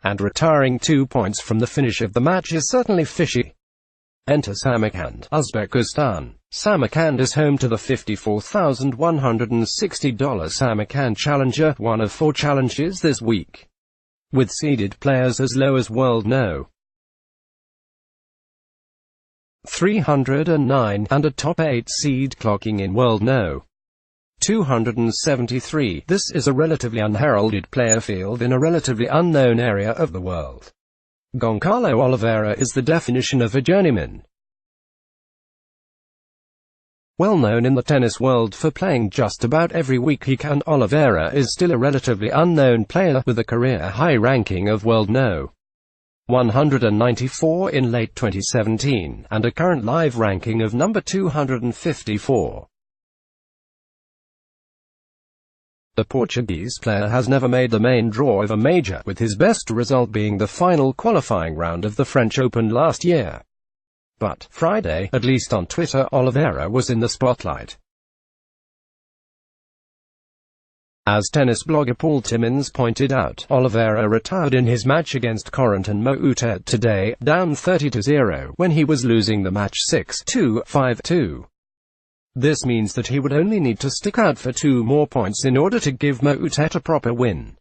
and retiring 2 points from the finish of the match is certainly fishy. Enter Samarkand, Uzbekistan. Samarkand is home to the $54,160 Samarkand Challenger, one of 4 challenges this week, with seeded players as low as World No. 309, and a top 8 seed clocking in World No. 273. This is a relatively unheralded player field in a relatively unknown area of the world. Goncalo Oliveira is the definition of a journeyman. Well known in the tennis world for playing just about every week he can, Oliveira is still a relatively unknown player with a career-high ranking of World No. 194 in late 2017, and a current live ranking of number 254. The Portuguese player has never made the main draw of a major, with his best result being the final qualifying round of the French Open last year. But Friday, at least on Twitter, Oliveira was in the spotlight. As tennis blogger Paul Timmins pointed out, Oliveira retired in his match against Corentin Moutet today, down 30-0, when he was losing the match 6-2, 5-2. This means that he would only need to stick out for 2 more points in order to give Moutet a proper win.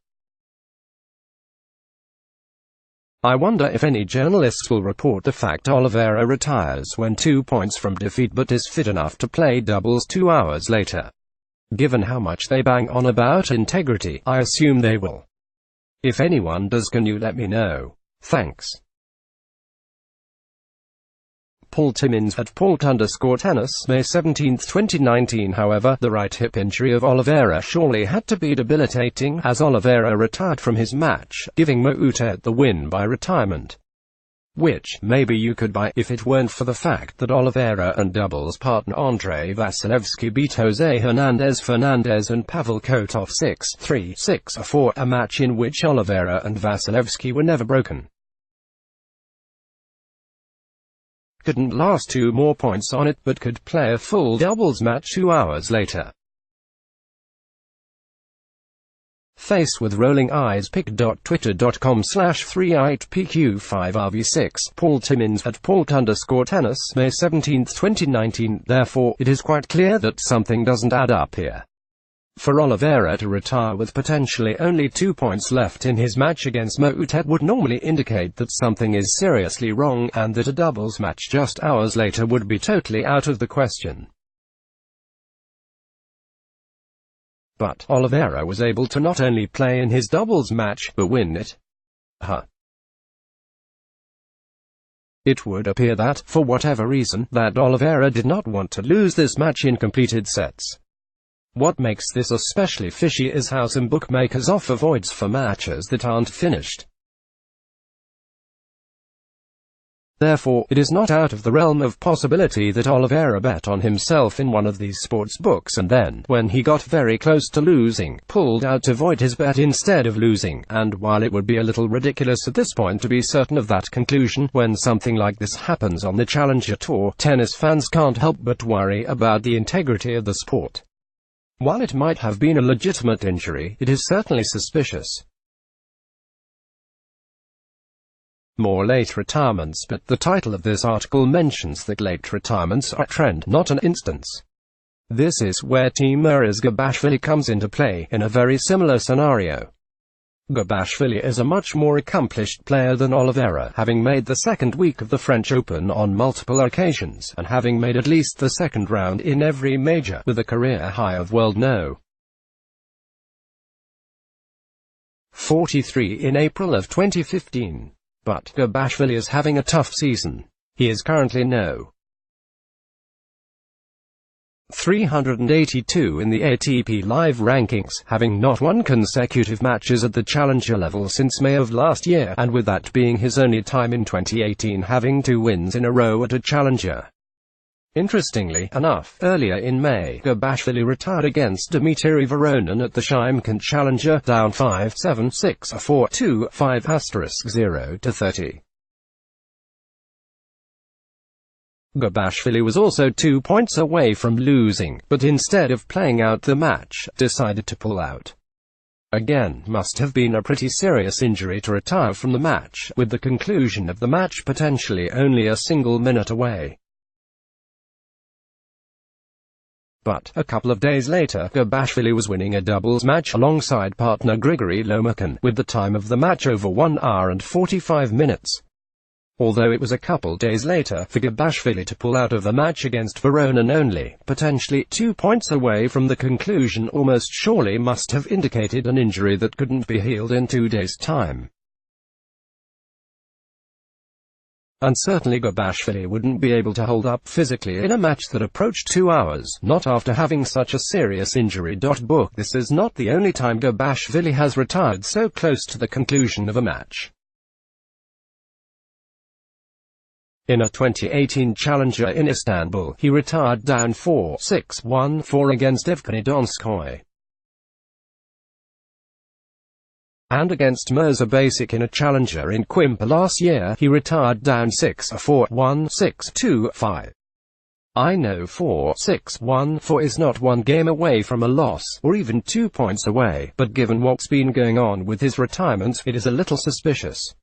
I wonder if any journalists will report the fact Oliveira retires when 2 points from defeat but is fit enough to play doubles 2 hours later. Given how much they bang on about integrity, I assume they will. If anyone does, can you let me know? Thanks. Paul Timmins at Port_tennis, May 17, 2019. However, the right hip injury of Oliveira surely had to be debilitating, as Oliveira retired from his match, giving Moutet the win by retirement. Which, maybe you could buy, if it weren't for the fact that Oliveira and doubles partner Andre Vasilevsky beat Jose Hernandez and Pavel Kotov 6-3, 6-4, a match in which Oliveira and Vasilevsky were never broken. Couldn't last 2 more points on it, but could play a full doubles match 2 hours later. Face with rolling eyes. pic.twitter.com/38pq5rv6. Paul Timmins at Port_tennis, May 17, 2019. Therefore, it is quite clear that something doesn't add up here. For Oliveira to retire with potentially only 2 points left in his match against Moutet would normally indicate that something is seriously wrong, and that a doubles match just hours later would be totally out of the question. But Oliveira was able to not only play in his doubles match, but win it. It would appear that, for whatever reason, that Oliveira did not want to lose this match in completed sets. What makes this especially fishy is how some bookmakers offer voids for matches that aren't finished. Therefore, it is not out of the realm of possibility that Oliveira bet on himself in one of these sports books and then, when he got very close to losing, pulled out to void his bet instead of losing. And while it would be a little ridiculous at this point to be certain of that conclusion, when something like this happens on the Challenger Tour, tennis fans can't help but worry about the integrity of the sport. While it might have been a legitimate injury, it is certainly suspicious. More late retirements. But the title of this article mentions that late retirements are a trend, not an instance. This is where Timur Izgabashvili comes into play, in a very similar scenario. Gabashvili is a much more accomplished player than Oliveira, having made the second week of the French Open on multiple occasions, and having made at least the second round in every major, with a career high of World No. 43 in April of 2015. But Gabashvili is having a tough season. He is currently No. 382 in the ATP Live rankings, having not won consecutive matches at the challenger level since May of last year, and with that being his only time in 2018 having 2 wins in a row at a challenger. Interestingly enough, earlier in May, Gabashvili retired against Dmitry Voronin at the Shymkent Challenger, down 5-7, 6-4, 2-5 0 to 30. Gabashvili was also 2 points away from losing, but instead of playing out the match, decided to pull out. Again, must have been a pretty serious injury to retire from the match, with the conclusion of the match potentially only a single minute away. But, a couple of days later, Gabashvili was winning a doubles match alongside partner Grigory Lomakin, with the time of the match over 1 hour and 45 minutes. Although it was a couple days later for Gabashvili to pull out of the match against Voronin only, potentially 2 points away from the conclusion, almost surely must have indicated an injury that couldn't be healed in 2 days' time. And certainly Gabashvili wouldn't be able to hold up physically in a match that approached 2 hours, not after having such a serious injury. Book. This is not the only time Gabashvili has retired so close to the conclusion of a match. In a 2018 Challenger in Istanbul, he retired down 4-6, 1-4 against Evgeny Donskoy. And against Mirza Basic in a Challenger in Quimper last year, he retired down 6-4, 1-6, 2-5. I know 4-6, 1-4 is not one game away from a loss, or even 2 points away, but given what's been going on with his retirement, it is a little suspicious.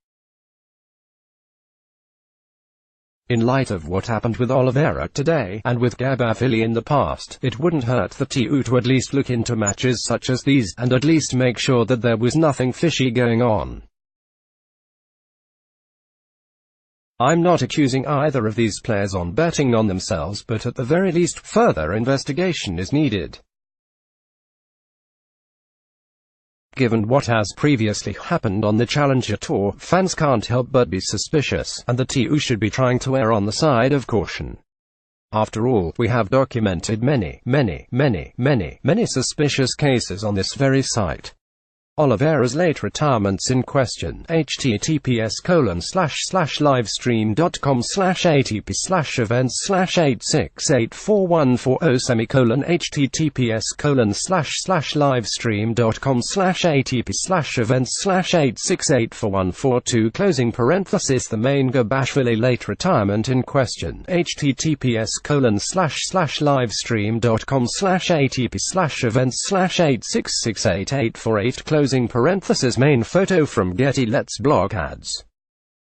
In light of what happened with Oliveira today, and with Gabashvili in the past, it wouldn't hurt the TU to at least look into matches such as these, and at least make sure that there was nothing fishy going on. I'm not accusing either of these players on betting on themselves, but at the very least, further investigation is needed. Given what has previously happened on the Challenger Tour, fans can't help but be suspicious, and the TU should be trying to err on the side of caution. After all, we have documented many suspicious cases on this very site. Oliveira's late retirement's in question. https://livestream.com/atp/events/868414 https://livestream.com/atp/events/868414 closing parenthesis the main Gabashvili late retirement in question. https://livestream.com/atp/events/86688848 closing parenthesis main photo from Getty. Let's block ads.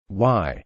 Why?